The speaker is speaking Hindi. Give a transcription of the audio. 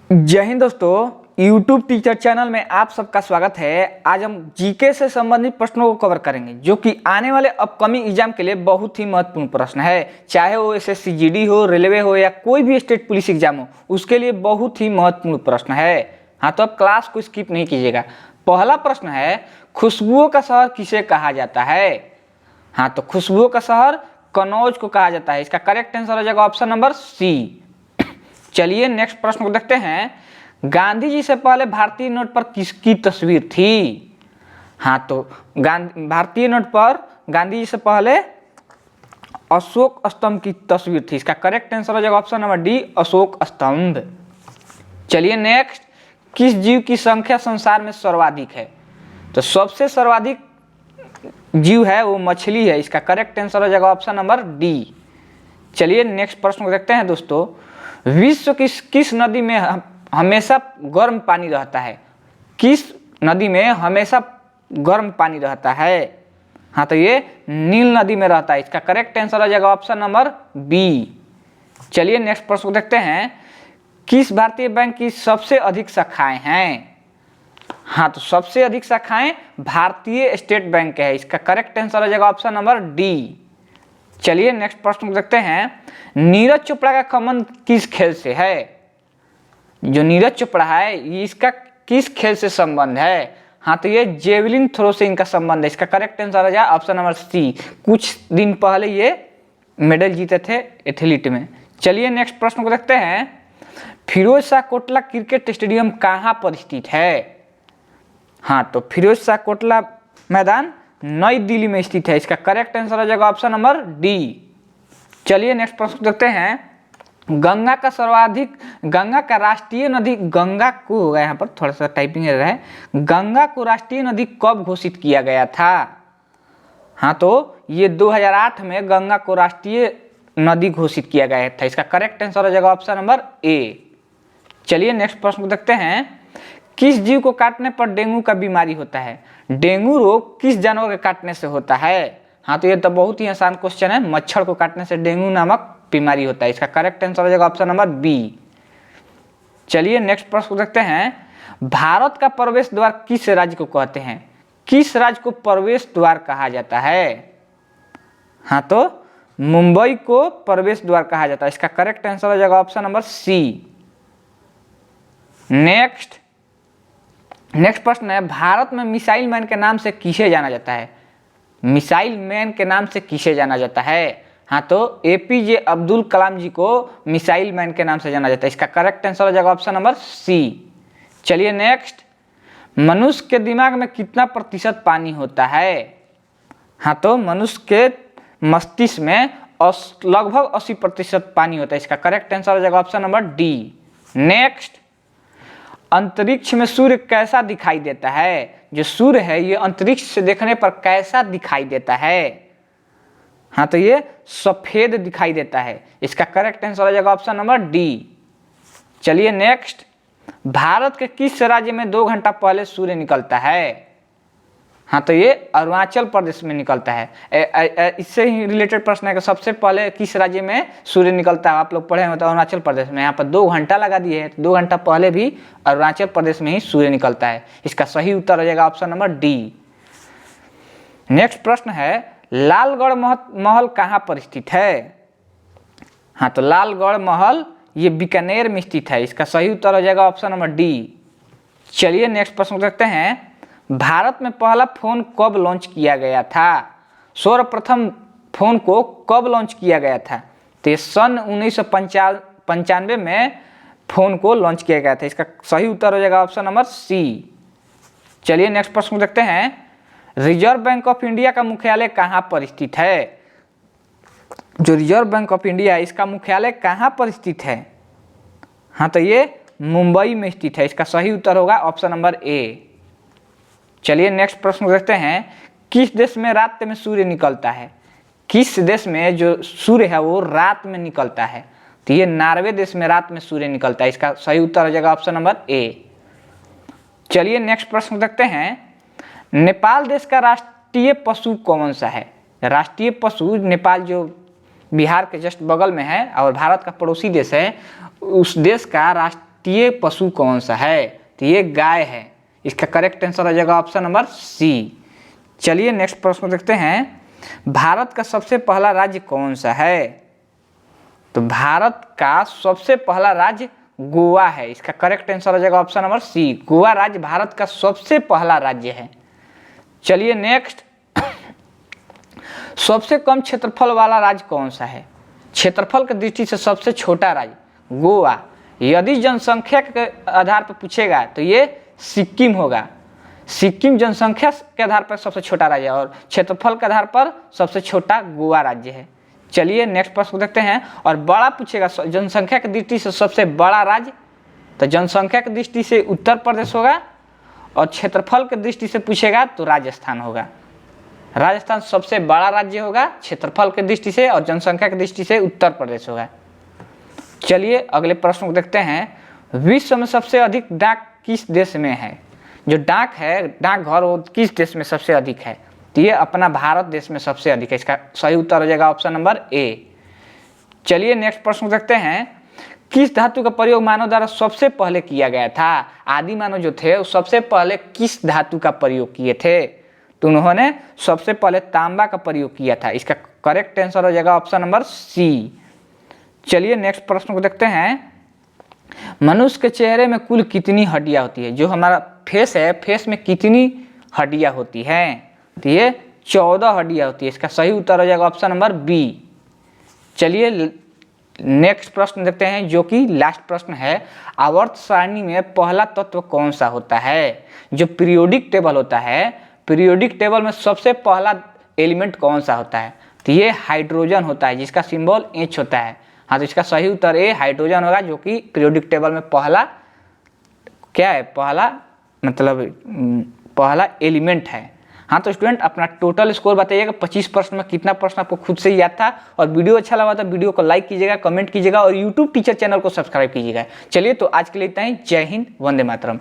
जय हिंद दोस्तों, YouTube टीचर चैनल में आप सबका स्वागत है। आज हम जीके से संबंधित प्रश्नों को कवर करेंगे जो कि आने वाले अपकमिंग एग्जाम के लिए बहुत ही महत्वपूर्ण प्रश्न है। चाहे वो एसएससी जीडी हो, रेलवे हो या कोई भी स्टेट पुलिस एग्जाम हो, उसके लिए बहुत ही महत्वपूर्ण प्रश्न है। हाँ, तो अब क्लास को स्किप नहीं कीजिएगा। पहला प्रश्न है, खुशबुओं का शहर किसे कहा जाता है? हाँ, तो खुशबुओं का शहर कनौज को कहा जाता है। इसका करेक्ट आंसर हो जाएगा ऑप्शन नंबर सी। चलिए नेक्स्ट प्रश्न को देखते हैं। गांधी जी से पहले भारतीय नोट पर किसकी तस्वीर थी? हाँ, तो भारतीय नोट पर गांधी जी से पहले अशोक स्तंभ की तस्वीर थी। इसका करेक्ट आंसर हो जाएगा ऑप्शन नंबर डी, अशोक स्तंभ। चलिए नेक्स्ट, किस जीव की संख्या संसार में सर्वाधिक है? तो सबसे सर्वाधिक जीव है वो मछली है। इसका करेक्ट आंसर हो जाएगा ऑप्शन नंबर डी। चलिए नेक्स्ट प्रश्न को देखते हैं दोस्तों। विश्व की किस नदी में हमेशा गर्म पानी रहता है? किस नदी में हमेशा गर्म पानी रहता है? हाँ, तो ये नील नदी में रहता है। इसका करेक्ट आंसर हो जाएगा ऑप्शन नंबर बी। चलिए नेक्स्ट प्रश्न को देखते हैं। किस भारतीय बैंक की सबसे अधिक शाखाएं हैं? हाँ, तो सबसे अधिक शाखाएं भारतीय स्टेट बैंक है। इसका करेक्ट आंसर हो जाएगा ऑप्शन नंबर डी। चलिए नेक्स्ट प्रश्न को देखते हैं। नीरज चोपड़ा का संबंध किस खेल से है? जो नीरज चोपड़ा है इसका किस खेल से संबंध है? हाँ, तो ये जेवलिन थ्रो से इनका संबंध है। इसका करेक्ट आंसर हो जाएगा ऑप्शन नंबर सी। कुछ दिन पहले ये मेडल जीते थे एथलीट में। चलिए नेक्स्ट प्रश्न को देखते हैं। फिरोज शाह कोटला क्रिकेट स्टेडियम कहाँ पर स्थित है? हाँ, तो फिरोज शाह कोटला मैदान नई दिल्ली में स्थित है। इसका करेक्ट आंसर हो जाएगा ऑप्शन नंबर डी। चलिए नेक्स्ट प्रश्न देखते हैं। गंगा का राष्ट्रीय नदी, गंगा को होगा यहाँ पर थोड़ा सा टाइपिंग एरर है। गंगा को राष्ट्रीय नदी कब घोषित किया गया था? हाँ, तो ये 2008 में गंगा को राष्ट्रीय नदी घोषित किया गया था। इसका करेक्ट आंसर हो जाएगा ऑप्शन नंबर ए। चलिए नेक्स्ट प्रश्न देखते हैं। किस जीव को काटने पर डेंगू का बीमारी होता है? डेंगू रोग किस जानवर के काटने से होता है? हाँ, तो ये तो बहुत ही आसान क्वेश्चन है। मच्छर को काटने से डेंगू नामक बीमारी होता है। इसका करेक्ट आंसर हो जाएगा ऑप्शन नंबर बी। चलिए नेक्स्ट प्रश्न देखते हैं। भारत का प्रवेश द्वार किस राज्य को कहते हैं? किस राज्य को प्रवेश द्वार कहा जाता है? हाँ, तो मुंबई को प्रवेश द्वार कहा जाता है। इसका करेक्ट आंसर हो जाएगा ऑप्शन नंबर सी। नेक्स्ट प्रश्न है। भारत में मिसाइल मैन के नाम से किसे जाना जाता है? मिसाइल मैन के नाम से किसे जाना जाता है? हाँ, तो एपीजे अब्दुल कलाम जी को मिसाइल मैन के नाम से जाना जाता है। इसका करेक्ट आंसर हो जाएगा ऑप्शन नंबर सी। चलिए नेक्स्ट, मनुष्य के दिमाग में कितना प्रतिशत पानी होता है? हाँ, तो मनुष्य के मस्तिष्क में लगभग 80% पानी होता है। इसका करेक्ट आंसर हो जाएगा ऑप्शन नंबर डी। नेक्स्ट, अंतरिक्ष में सूर्य कैसा दिखाई देता है? जो सूर्य है ये अंतरिक्ष से देखने पर कैसा दिखाई देता है? हाँ, तो ये सफेद दिखाई देता है। इसका करेक्ट आंसर हो जाएगा ऑप्शन नंबर डी। चलिए नेक्स्ट, भारत के किस राज्य में 2 घंटा पहले सूर्य निकलता है? हाँ, तो ये अरुणाचल प्रदेश में निकलता है। इससे ही रिलेटेड प्रश्न है कि सबसे पहले किस राज्य में सूर्य निकलता है? आप लोग पढ़े हैं तो अरुणाचल प्रदेश में। यहाँ पर 2 घंटा लगा दिए हैं, 2 घंटा पहले भी अरुणाचल प्रदेश में ही सूर्य निकलता है। इसका सही उत्तर हो जाएगा ऑप्शन नंबर डी। नेक्स्ट प्रश्न है। लालगढ़ महल कहाँ पर स्थित है? हाँ, तो लालगढ़ महल ये बीकानेर में स्थित है। इसका सही उत्तर हो जाएगा ऑप्शन नंबर डी। चलिए नेक्स्ट प्रश्न देखते हैं। भारत में पहला फोन कब लॉन्च किया गया था? सर्वप्रथम फोन को कब लॉन्च किया गया था? तो ये सन 1995 में फोन को लॉन्च किया गया था। इसका सही उत्तर हो जाएगा ऑप्शन नंबर सी। चलिए नेक्स्ट प्रश्न देखते हैं। रिजर्व बैंक ऑफ इंडिया का मुख्यालय कहाँ पर स्थित है? जो रिजर्व बैंक ऑफ इंडिया है इसका मुख्यालय कहाँ पर स्थित है? हाँ, तो ये मुंबई में स्थित है। इसका सही उत्तर होगा ऑप्शन नंबर ए। चलिए नेक्स्ट प्रश्न देखते हैं। किस देश में रात में सूर्य निकलता है? किस देश में जो सूर्य है वो रात में निकलता है? तो ये नॉर्वे देश में रात में सूर्य निकलता है। इसका सही उत्तर हो जाएगा ऑप्शन नंबर ए। चलिए नेक्स्ट प्रश्न देखते हैं। नेपाल देश का राष्ट्रीय पशु कौन सा है? राष्ट्रीय पशु नेपाल जो बिहार के जस्ट बगल में है और भारत का पड़ोसी देश है, उस देश का राष्ट्रीय तो ये पशु कौन सा है? तो ये गाय है। इसका करेक्ट आंसर हो जाएगा ऑप्शन नंबर सी। चलिए नेक्स्ट प्रश्न देखते हैं, भारत का सबसे पहला राज्य कौन सा है? तो भारत का सबसे पहला राज्य गोवा है। इसका करेक्ट आंसर हो जाएगा ऑप्शन नंबर सी। गोवा राज्य भारत का सबसे पहला राज्य है। चलिए नेक्स्ट, सबसे कम क्षेत्रफल वाला राज्य कौन सा है? क्षेत्रफल की दृष्टि से सबसे छोटा राज्य गोवा। यदि जनसंख्या के आधार पर पूछेगा तो ये सिक्किम होगा। सिक्किम जनसंख्या के आधार पर सबसे छोटा राज्य है और क्षेत्रफल के आधार पर सबसे छोटा गोवा राज्य है। चलिए नेक्स्ट प्रश्न देखते हैं, और बड़ा पूछेगा जनसंख्या की दृष्टि से सबसे बड़ा राज्य, तो जनसंख्या की दृष्टि से उत्तर प्रदेश होगा, और क्षेत्रफल की दृष्टि से पूछेगा तो राजस्थान होगा। राजस्थान सबसे बड़ा राज्य होगा क्षेत्रफल की दृष्टि से, और जनसंख्या की दृष्टि से उत्तर प्रदेश होगा। चलिए अगले प्रश्न को देखते हैं, विश्व में सबसे अधिक डाक किस देश में है? जो डाक है, डाकघर, वो किस देश में सबसे अधिक है? तो ये अपना भारत देश में सबसे अधिक है। इसका सही उत्तर हो जाएगा ऑप्शन नंबर ए। चलिए नेक्स्ट प्रश्न देखते हैं, किस धातु का प्रयोग मानव द्वारा सबसे पहले किया गया था? आदि मानव जो थे वो सबसे पहले किस धातु का प्रयोग किए थे? तो उन्होंने सबसे पहले तांबा का प्रयोग किया था। इसका करेक्ट आंसर हो जाएगा ऑप्शन नंबर सी। चलिए नेक्स्ट प्रश्न को देखते हैं, मनुष्य के चेहरे में कुल कितनी हड्डियां होती है? जो हमारा फेस है, फेस में कितनी हड्डियां होती हैं? तो ये 14 हड्डियां होती है। इसका सही उत्तर हो जाएगा ऑप्शन नंबर बी। चलिए नेक्स्ट प्रश्न देखते हैं, जो कि लास्ट प्रश्न है, आवर्त सारणी में पहला तत्व कौन सा होता है? जो पीरियोडिक टेबल होता है, पीरियोडिक टेबल में सबसे पहला एलिमेंट कौन सा होता है? तो ये हाइड्रोजन होता है, जिसका सिंबल H होता है। हाँ, तो इसका सही उत्तर ए हाइड्रोजन होगा, जो कि पीरियोडिक टेबल में पहला क्या है? पहला मतलब पहला एलिमेंट है। हाँ, तो स्टूडेंट अपना टोटल स्कोर बताइएगा 25 प्रश्न में कितना प्रश्न आपको खुद से याद था। और वीडियो अच्छा लगा तो वीडियो को लाइक कीजिएगा, कमेंट कीजिएगा और यूट्यूब टीचर चैनल को सब्सक्राइब कीजिएगा। चलिए तो आज के लिए इतना ही। जय हिंद, वंदे मातरम।